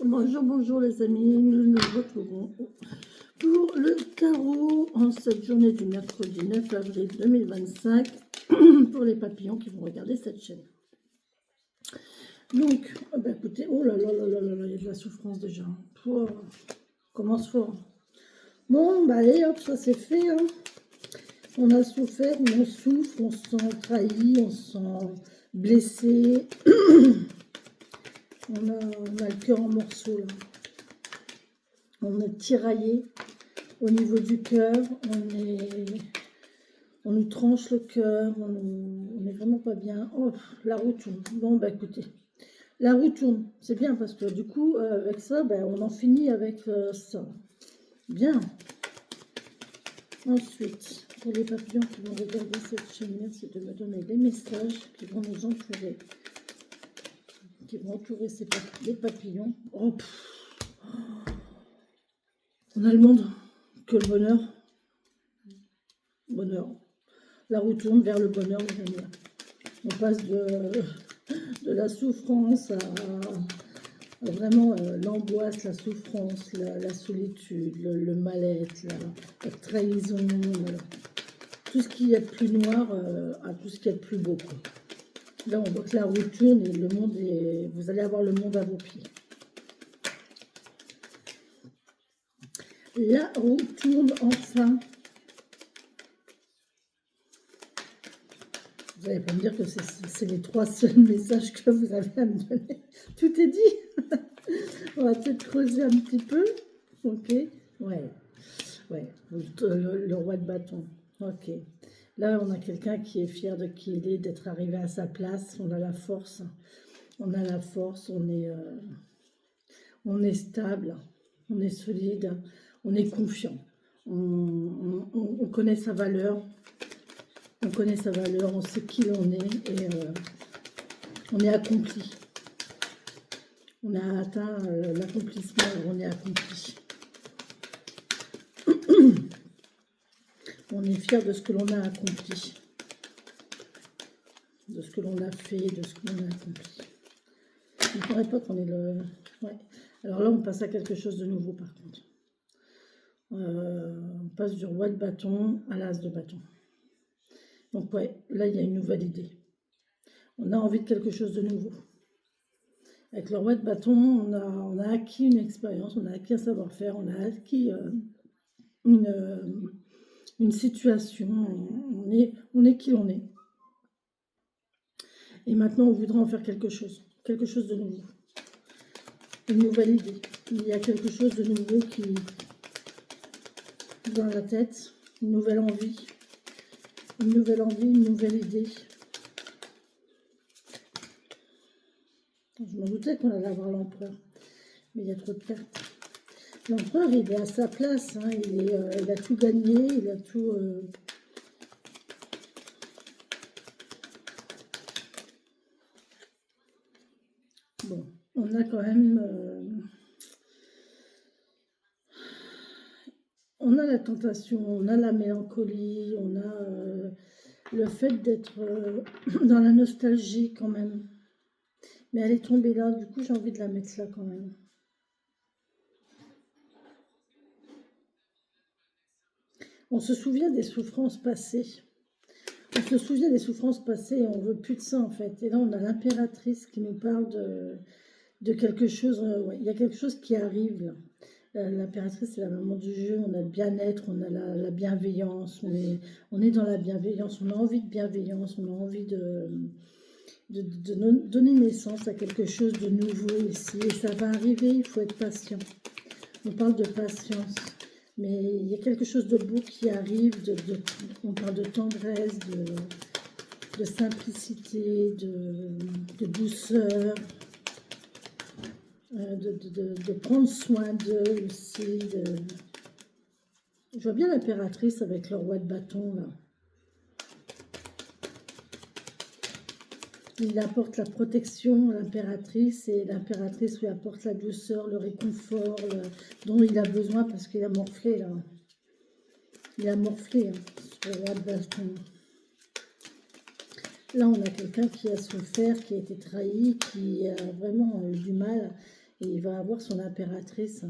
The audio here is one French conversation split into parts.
Bonjour, bonjour les amis, nous nous retrouvons pour le tarot en cette journée du mercredi 9 avril 2025 pour les papillons qui vont regarder cette chaîne. Donc, écoutez, oh là là là là là, il y a de la souffrance déjà. Oh, commence fort. Bon, allez hop, ça c'est fait. Hein. On a souffert, on souffre, on se sent trahi, on se sent blessé. On a le cœur en morceaux là. On est tiraillé au niveau du cœur. On nous tranche le cœur. On n'est vraiment pas bien. Oh, la roue tourne. Bon, écoutez. La roue tourne. C'est bien parce que du coup, avec ça, on en finit avec ça. Bien. Ensuite, pour les papillons qui vont regarder cette chaîne, merci de me donner des messages qui vont nous entourer. Qui vont entourer les papillons. Oh, on a le monde, que le bonheur. Bonheur. La roue tourne vers le bonheur, les amis. On passe de la souffrance à vraiment l'angoisse, la souffrance, la solitude, le mal-être, la trahison, tout ce qui est plus noir à tout ce qui est plus beau. Quoi. Là, on voit que la roue tourne et le monde est... Vous allez avoir le monde à vos pieds. La roue tourne enfin. Vous n'allez pas me dire que c'est les 3 seuls messages que vous avez à me donner. Tout est dit. On va peut-être creuser un petit peu. Ok. Ouais. Le roi de bâton. Ok. Là, on a quelqu'un qui est fier de qui il est, d'être arrivé à sa place. On a la force. On a la force. On est stable. On est solide. On est confiant. On connaît sa valeur. On connaît sa valeur, on sait qui l'on est et on est accompli. On a atteint l'accomplissement, on est accompli. On est fier de ce que l'on a accompli, de ce que l'on a fait, de ce que l'on a accompli. Je ne croirais pas qu'on est le... Ouais. Alors là, on passe à quelque chose de nouveau par contre. On passe du roi de bâton à l'as de bâton. Donc ouais, là, il y a une nouvelle idée. On a envie de quelque chose de nouveau. Avec le roi de bâton, on a acquis une expérience, on a acquis un savoir-faire, on a acquis une situation. On est qui l'on est. Et maintenant, on voudrait en faire quelque chose de nouveau. Une nouvelle idée. Il y a quelque chose de nouveau qui dans la tête, une nouvelle envie. Une nouvelle idée. Je m'en doutais qu'on allait avoir l'empereur, mais il y a trop de cartes. L'empereur, il est à sa place, hein. Il a tout gagné, il a tout... Bon, on a quand même... On a la tentation, on a la mélancolie, on a le fait d'être dans la nostalgie quand même. Mais elle est tombée là, du coup j'ai envie de la mettre là quand même. On se souvient des souffrances passées. On se souvient des souffrances passées et on veut plus de ça en fait. Et là on a l'impératrice qui nous parle de quelque chose. Ouais, il y a quelque chose qui arrive là. L'impératrice, c'est la maman du jeu, on a le bien-être, on a la bienveillance, on est dans la bienveillance, on a envie de bienveillance, on a envie de donner naissance à quelque chose de nouveau ici. Et ça va arriver, il faut être patient. On parle de patience, mais il y a quelque chose de beau qui arrive, on parle de tendresse, de simplicité, de douceur. De prendre soin d'eux aussi. Je vois bien l'impératrice avec le roi de bâton, là. Il apporte la protection à l'impératrice et l'impératrice lui apporte la douceur, le réconfort dont il a besoin parce qu'il a morflé, là. Il a morflé, hein, sur le roi de bâton. Là, on a quelqu'un qui a souffert, qui a été trahi, qui a vraiment eu du mal. Et il va avoir son impératrice.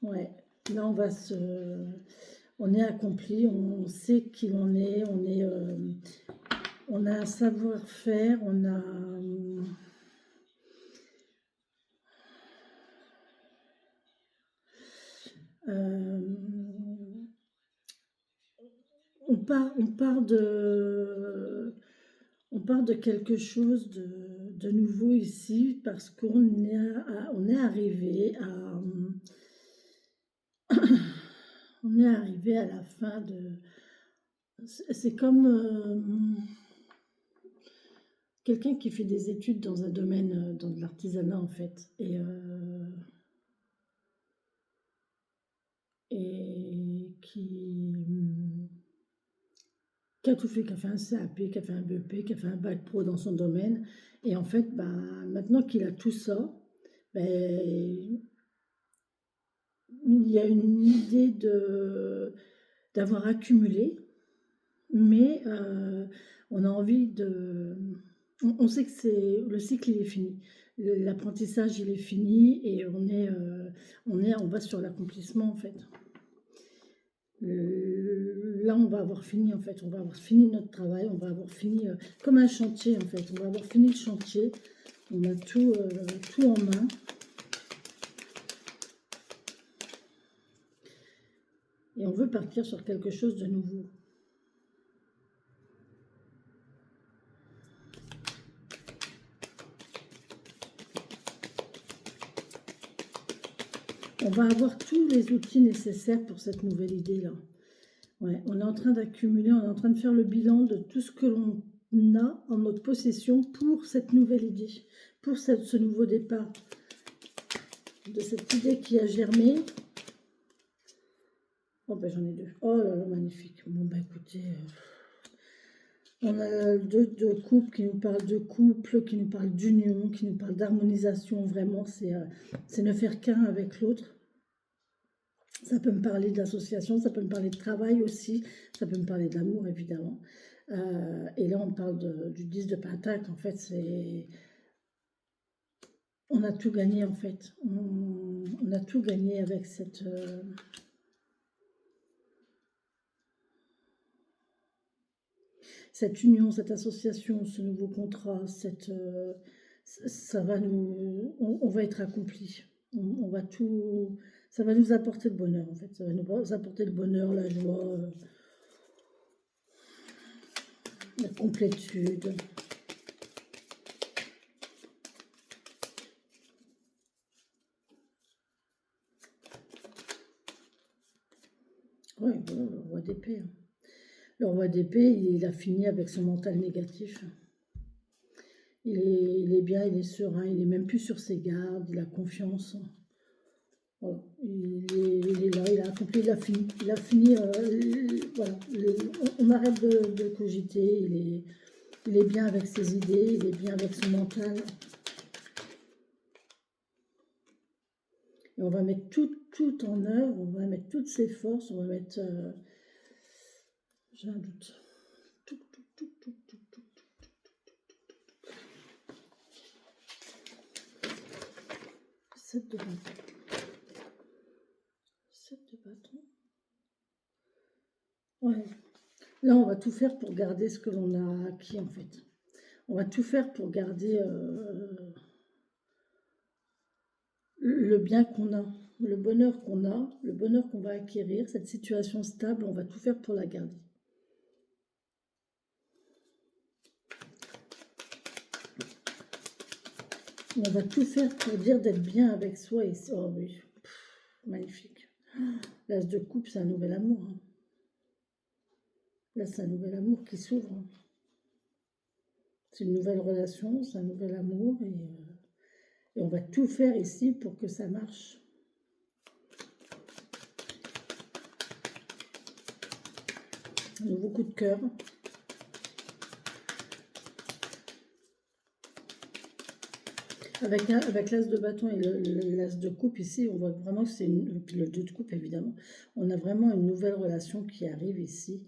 Ouais, là on est accompli, on sait qui l'on est, on a un savoir-faire, euh, on part on part de quelque chose de nouveau ici parce on est arrivé on est arrivé à la fin de. C'est comme quelqu'un qui fait des études dans un domaine, dans de l'artisanat en fait, et qui a tout fait, qui a fait un CAP, qui a fait un BEP, qui a fait un bac pro dans son domaine. Et en fait, bah, maintenant qu'il a tout ça, ben, il y a une idée d'avoir accumulé, mais on a envie de. On sait que le cycle il est fini, l'apprentissage il est fini et on va sur l'accomplissement en fait. Là, on va avoir fini en fait, on va avoir fini notre travail, on va avoir fini comme un chantier en fait, on va avoir fini le chantier, on a tout en main. Et on veut partir sur quelque chose de nouveau. On va avoir tous les outils nécessaires pour cette nouvelle idée-là. Ouais, on est en train d'accumuler, on est en train de faire le bilan de tout ce que l'on a en notre possession pour cette nouvelle idée, pour ce nouveau départ, de cette idée qui a germé. Oh ben j'en ai deux. Oh là là, magnifique. Bon ben écoutez, on a deux couples qui nous parlent de couple, qui nous parlent d'union, qui nous parlent d'harmonisation. Vraiment, c'est ne faire qu'un avec l'autre. Ça peut me parler d'association, ça peut me parler de travail aussi, ça peut me parler d'amour évidemment. Et là, on parle du 10 de Pentacle. En fait, on a tout gagné en fait. On a tout gagné avec cette union, cette association, ce nouveau contrat, ça va on va être accompli. On va tout, ça va nous apporter le bonheur en fait. Ça va nous apporter le bonheur, la joie, la complétude. Oui, voilà, le roi d'épée. Le roi d'épée, il a fini avec son mental négatif. Il est bien, il est serein, il est même plus sur ses gardes, il a confiance. Voilà, il est là, il a accompli, il a fini. Il a fini, voilà, on arrête de cogiter, il est bien avec ses idées, il est bien avec son mental. Et on va mettre tout en œuvre, on va mettre toutes ses forces, on va mettre. J'ai un doute. Tout. 7 de bâton. 7 de bâton. Ouais. Là, on va tout faire pour garder ce que l'on a acquis, en fait. On va tout faire pour garder le bien qu'on a, le bonheur qu'on a, le bonheur qu'on va acquérir, cette situation stable, on va tout faire pour la garder. On va tout faire pour dire d'être bien avec soi. Et oh oui, magnifique. L'as de coupe, c'est un nouvel amour. Hein. Là, c'est un nouvel amour qui s'ouvre. Hein. C'est une nouvelle relation, c'est un nouvel amour. Et on va tout faire ici pour que ça marche. Un nouveau coup de cœur. Avec l'as de bâton et l'as de coupe ici, on voit vraiment que c'est le 2 de coupe évidemment. On a vraiment une nouvelle relation qui arrive ici.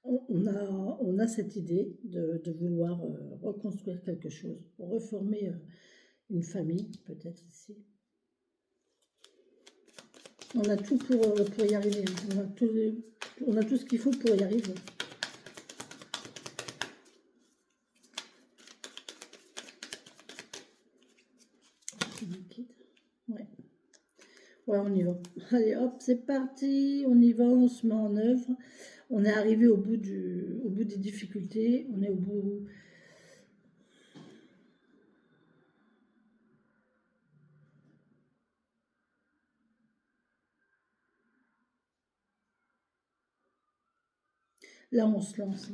on a cette idée de vouloir reconstruire quelque chose, reformer une famille, peut-être ici. On a tout pour y arriver. Hein. On a tout ce qu'il faut pour y arriver. Ouais. Ouais, on y va. Allez, hop, c'est parti. On y va, on se met en œuvre. On est arrivé au bout des difficultés. On est au bout. Là, on se lance.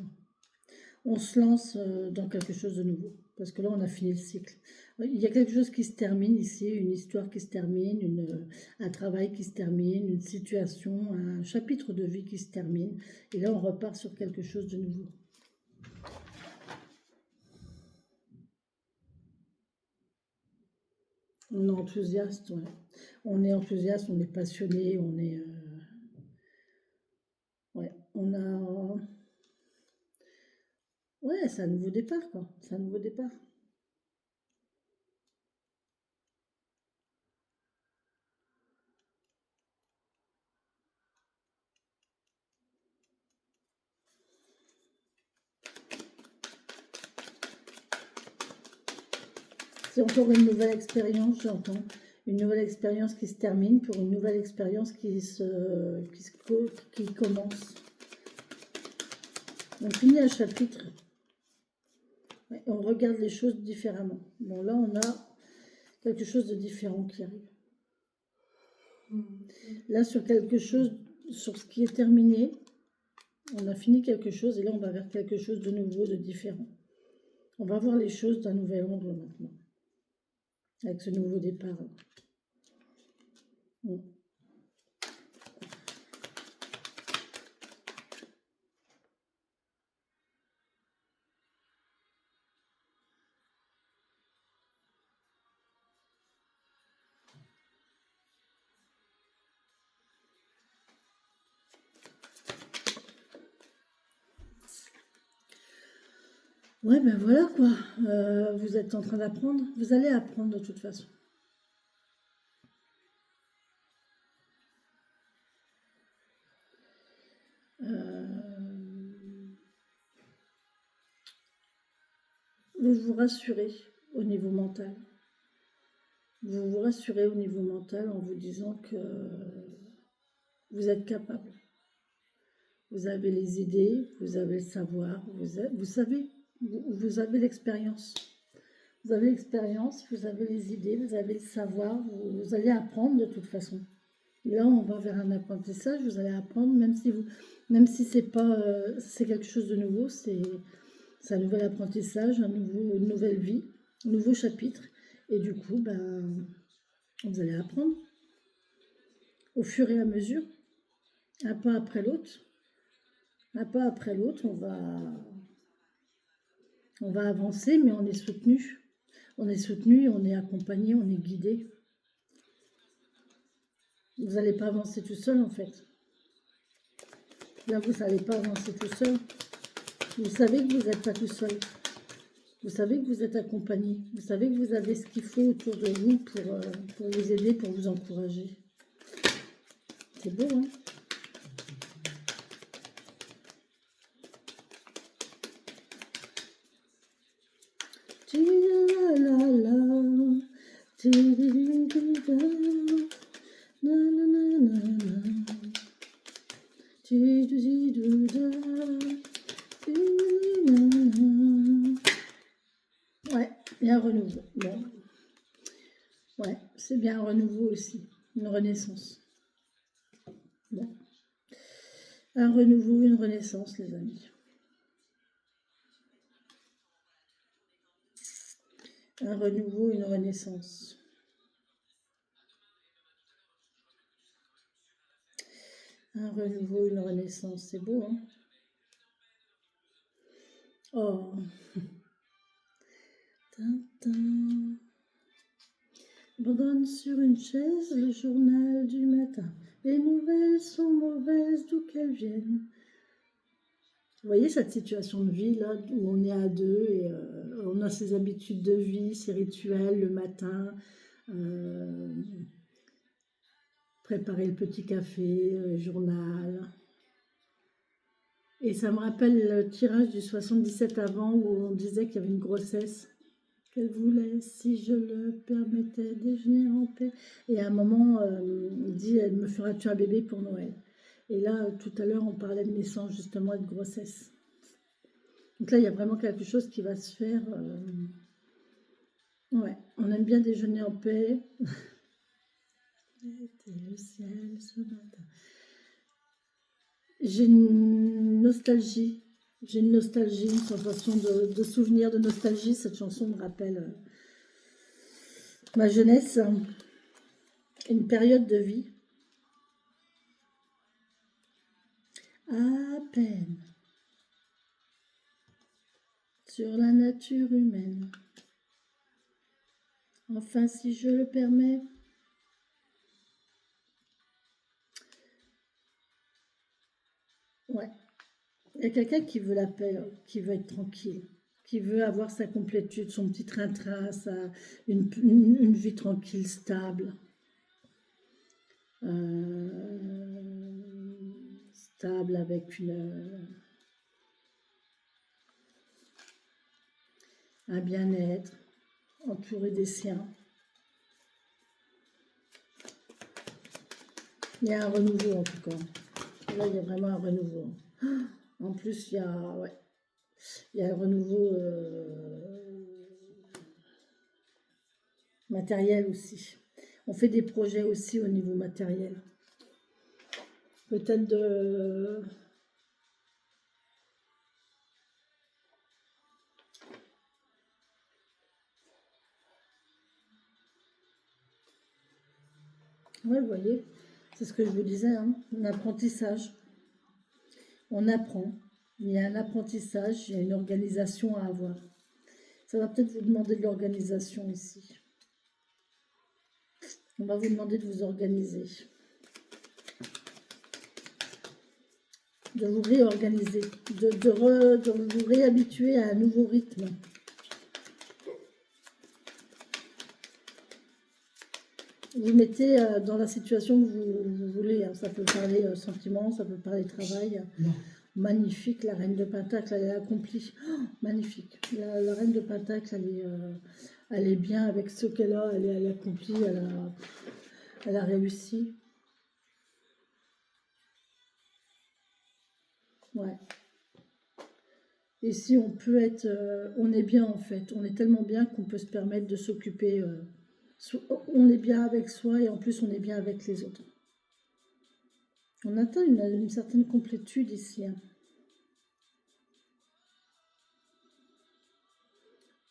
On se lance dans quelque chose de nouveau. Parce que là, on a fini le cycle. Il y a quelque chose qui se termine ici, une histoire qui se termine, un travail qui se termine, une situation, un chapitre de vie qui se termine. Et là, on repart sur quelque chose de nouveau. On est enthousiaste, ouais. On est enthousiaste, on est passionné, on est... ouais, on a... ouais, c'est un nouveau départ, quoi. C'est un nouveau départ. C'est encore une nouvelle expérience, j'entends. Une nouvelle expérience qui se termine pour une nouvelle expérience qui commence. On finit un chapitre. Ouais, on regarde les choses différemment. Bon, là, on a quelque chose de différent qui arrive. Là, sur quelque chose, sur ce qui est terminé, on a fini quelque chose et là, on va vers quelque chose de nouveau, de différent. On va voir les choses d'un nouvel angle maintenant, avec ce nouveau départ. Ouais, ben voilà quoi. Vous êtes en train d'apprendre. Vous allez apprendre de toute façon. Vous vous rassurez au niveau mental. Vous vous rassurez au niveau mental en vous disant que vous êtes capable. Vous avez les idées, vous avez le savoir, vous savez, vous avez l'expérience. Vous avez l'expérience, vous avez les idées, vous avez le savoir, vous allez apprendre de toute façon. Là, on va vers un apprentissage, vous allez apprendre, même si c'est pas, c'est quelque chose de nouveau, c'est un nouvel apprentissage, une nouvelle vie, un nouveau chapitre. Et du coup, ben, vous allez apprendre au fur et à mesure, un pas après l'autre. Un pas après l'autre, on va avancer, mais on est soutenu. On est soutenu, on est accompagné, on est guidé. Vous n'allez pas avancer tout seul, en fait. Là, vous n'allez pas avancer tout seul. Vous savez que vous n'êtes pas tout seul. Vous savez que vous êtes accompagné. Vous savez que vous avez ce qu'il faut autour de vous pour vous aider, pour vous encourager. C'est beau, hein? Ouais, il y a un renouveau. Bon. Ouais, c'est bien un renouveau aussi. Une renaissance. Bon. Un renouveau, une renaissance, les amis. Un renouveau, une renaissance. Un renouveau, une renaissance. C'est beau, hein? Oh. Tintin. Abandonne sur une chaise le journal du matin. Les nouvelles sont mauvaises d'où qu'elles viennent. Vous voyez cette situation de vie là où on est à deux et on a ses habitudes de vie, ses rituels le matin, euh, préparer le petit café, journal. Et ça me rappelle le tirage du 77 avant où on disait qu'il y avait une grossesse qu'elle voulait, si je le permettais, déjeuner en paix. Et à un moment, il dit, elle me fera-tu un bébé pour Noël? Et là, tout à l'heure, on parlait de naissance justement et de grossesse. Donc là, il y a vraiment quelque chose qui va se faire. Ouais, on aime bien déjeuner en paix. Le ciel ce matin. J'ai une nostalgie. J'ai une nostalgie, une sensation de souvenir, de nostalgie. Cette chanson me rappelle ma jeunesse, une période de vie. À peine sur la nature humaine. Enfin, si je le permets. Ouais. Il y a quelqu'un qui veut la paix, qui veut être tranquille, qui veut avoir sa complétude, son petit train-train, une vie tranquille, stable. Stable avec un bien-être, entouré des siens. Il y a un renouveau en tout cas. Là, il y a vraiment un renouveau. En plus, il y a un renouveau matériel aussi. On fait des projets aussi au niveau matériel. Peut-être de... Ouais, vous voyez, c'est ce que je vous disais, hein, un apprentissage. On apprend, il y a un apprentissage, il y a une organisation à avoir. Ça va peut-être vous demander de l'organisation ici. On va vous demander de vous organiser, de vous réorganiser, de vous réhabituer à un nouveau rythme. Vous mettez dans la situation que vous voulez. Hein. Ça peut parler sentiment, ça peut parler travail. Non. Magnifique, la reine de Pentacle, elle est accomplie. Oh, magnifique. La reine de Pentacle, elle est bien avec ce qu'elle a. Elle est accomplie, elle a réussi. Ouais. Et si on peut être... on est bien en fait. On est tellement bien qu'on peut se permettre de s'occuper... on est bien avec soi et en plus on est bien avec les autres. On atteint une certaine complétude ici. Hein.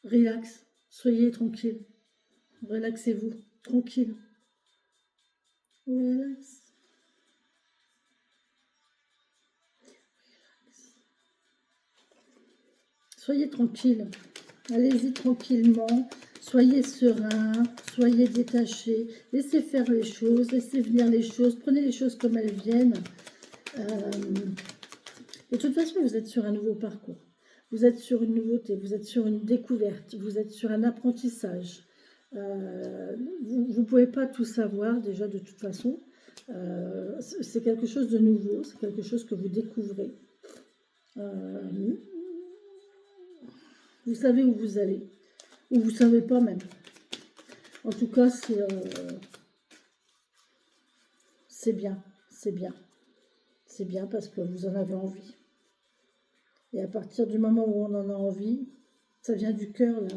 Relax, soyez tranquille. Relaxez-vous, tranquille. Relax. Soyez tranquille. Allez-y tranquillement. Soyez serein, soyez détaché. Laissez faire les choses, laissez venir les choses. Prenez les choses comme elles viennent. De toute façon, vous êtes sur un nouveau parcours. Vous êtes sur une nouveauté, vous êtes sur une découverte, vous êtes sur un apprentissage. Vous ne pouvez pas tout savoir déjà de toute façon. C'est quelque chose de nouveau, c'est quelque chose que vous découvrez. Vous savez où vous allez, ou vous ne savez pas même. En tout cas, c'est bien, c'est bien. C'est bien parce que vous en avez envie. Et à partir du moment où on en a envie, ça vient du cœur là.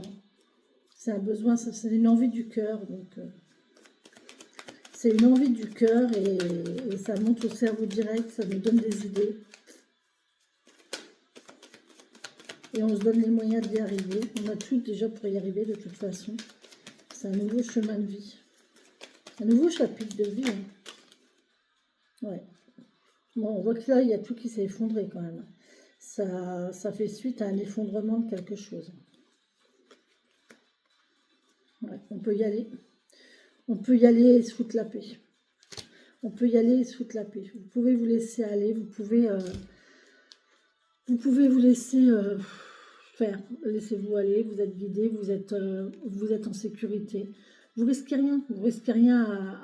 C'est un besoin, c'est une envie du cœur. Donc, c'est une envie du cœur et ça monte au cerveau direct, ça nous donne des idées. Et on se donne les moyens d'y arriver. On a tout déjà pour y arriver de toute façon. C'est un nouveau chemin de vie. Un nouveau chapitre de vie. Hein. Ouais. Bon, on voit que là, il y a tout qui s'est effondré quand même. Ça fait suite à un effondrement de quelque chose. Ouais, on peut y aller. On peut y aller et se foutre la paix. On peut y aller et se foutre la paix. Vous pouvez vous laisser aller. Vous pouvez Vous pouvez vous laisser faire, laissez-vous aller, vous êtes guidé, vous êtes en sécurité. Vous risquez rien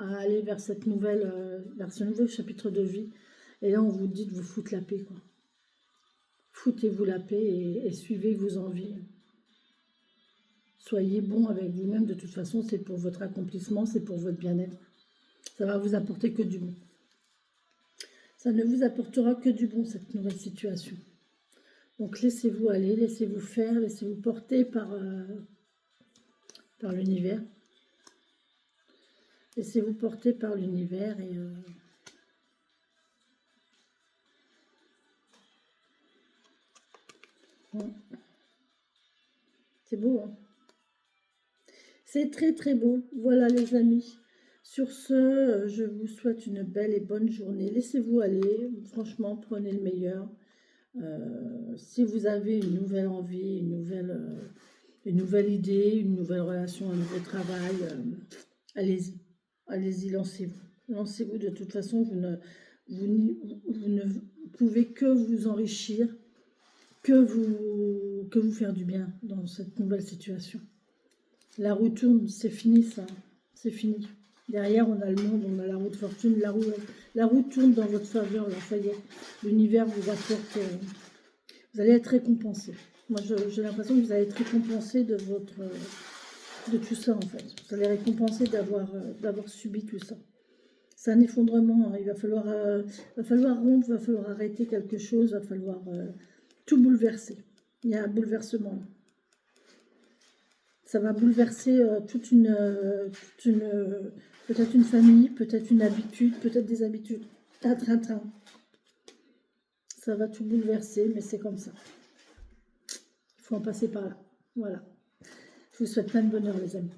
à aller vers cette nouvelle, vers ce nouveau chapitre de vie. Et là, on vous dit de vous foutre la paix, quoi. Foutez-vous la paix et suivez vos envies. Soyez bon avec vous-même, de toute façon, c'est pour votre accomplissement, c'est pour votre bien-être. Ça va vous apporter que du bon. Ça ne vous apportera que du bon, cette nouvelle situation. Donc laissez-vous aller, laissez-vous faire, laissez-vous porter par l'univers. Laissez-vous porter par l'univers et c'est beau, hein? C'est très très beau. Voilà les amis. Sur ce, je vous souhaite une belle et bonne journée. Laissez-vous aller. Franchement, prenez le meilleur. Si vous avez une nouvelle envie, une nouvelle idée, une nouvelle relation, un nouveau travail, allez-y. Allez-y, lancez-vous. Lancez-vous. De toute façon, vous ne pouvez que vous enrichir, que vous faire du bien dans cette nouvelle situation. La roue tourne, c'est fini ça. C'est fini. Derrière, on a le monde, on a la roue de fortune. La roue tourne dans votre faveur, là, ça y est. L'univers vous apporte... vous allez être récompensé. Moi, j'ai l'impression que vous allez être récompensé de tout ça, en fait. Vous allez récompenser d'avoir subi tout ça. C'est un effondrement. Hein. Il va falloir rompre, il va falloir arrêter quelque chose, il va falloir tout bouleverser. Il y a un bouleversement là. Ça va bouleverser peut-être une famille, peut-être une habitude, peut-être des habitudes. Un train-train. Ça va tout bouleverser, mais c'est comme ça. Il faut en passer par là. Voilà. Je vous souhaite plein de bonheur, les amis.